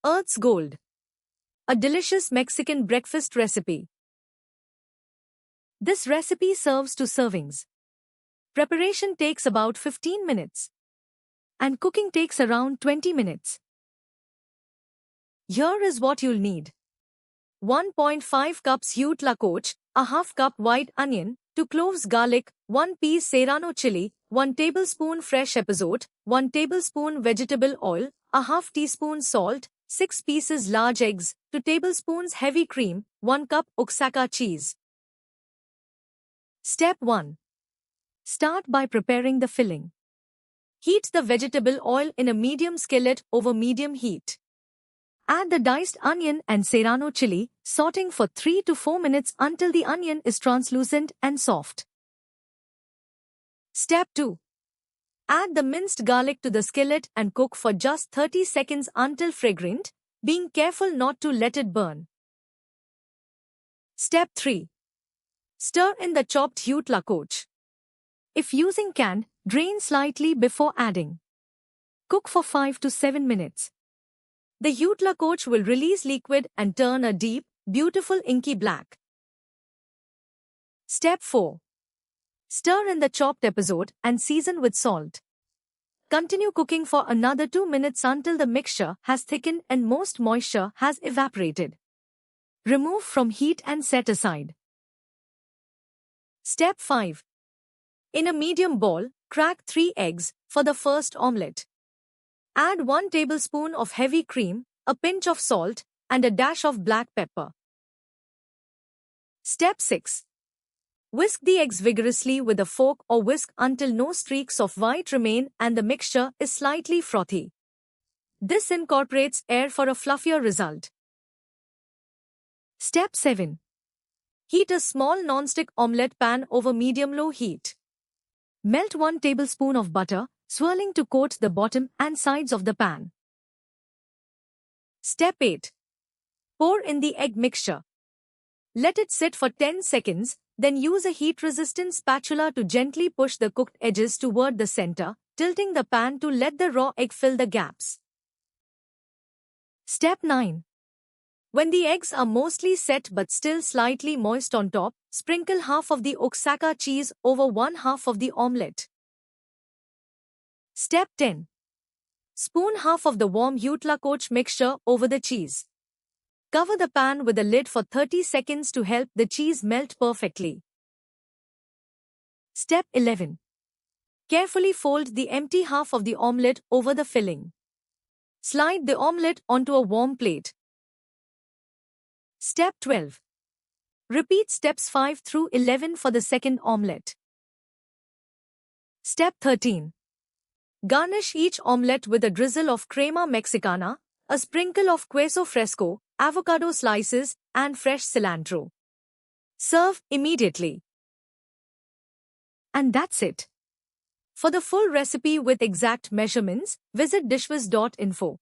Earth's Gold. A delicious Mexican breakfast recipe. This recipe serves 2 servings. Preparation takes about 15 minutes. And cooking takes around 20 minutes. Here is what you'll need. 1.5 cups huitlacoche, a half cup white onion, 2 cloves garlic, 1 piece serrano chili, 1 tablespoon fresh epazote, 1 tablespoon vegetable oil, a half teaspoon salt, 6 pieces large eggs, 2 tablespoons heavy cream, 1 cup Oaxaca cheese. Step 1. Start by preparing the filling. Heat the vegetable oil in a medium skillet over medium heat. Add the diced onion and serrano chili, sauteing for 3 to 4 minutes until the onion is translucent and soft. Step 2. Add the minced garlic to the skillet and cook for just 30 seconds until fragrant, being careful not to let it burn. Step 3. Stir in the chopped huitlacoche. If using canned, drain slightly before adding. Cook for 5 to 7 minutes. The huitlacoche will release liquid and turn a deep, beautiful inky black. Step 4. Stir in the chopped epazote and season with salt. Continue cooking for another 2 minutes until the mixture has thickened and most moisture has evaporated. Remove from heat and set aside. Step 5. In a medium bowl, crack 3 eggs for the first omelette. Add 1 tablespoon of heavy cream, a pinch of salt, and a dash of black pepper. Step 6. Whisk the eggs vigorously with a fork or whisk until no streaks of white remain and the mixture is slightly frothy. This incorporates air for a fluffier result. Step 7. Heat a small non-stick omelette pan over medium-low heat. Melt 1 tablespoon of butter, swirling to coat the bottom and sides of the pan. Step 8. Pour in the egg mixture. Let it sit for 10 seconds, then use a heat-resistant spatula to gently push the cooked edges toward the center, tilting the pan to let the raw egg fill the gaps. Step 9. When the eggs are mostly set but still slightly moist on top, sprinkle half of the Oaxaca cheese over one half of the omelette. Step 10. Spoon half of the warm huitlacoche mixture over the cheese. Cover the pan with a lid for 30 seconds to help the cheese melt perfectly. Step 11. Carefully fold the empty half of the omelette over the filling. Slide the omelette onto a warm plate. Step 12. Repeat steps 5 through 11 for the second omelette. Step 13. Garnish each omelette with a drizzle of crema mexicana, a sprinkle of queso fresco, avocado slices, and fresh cilantro. Serve immediately. And that's it. For the full recipe with exact measurements, visit dishwiz.info.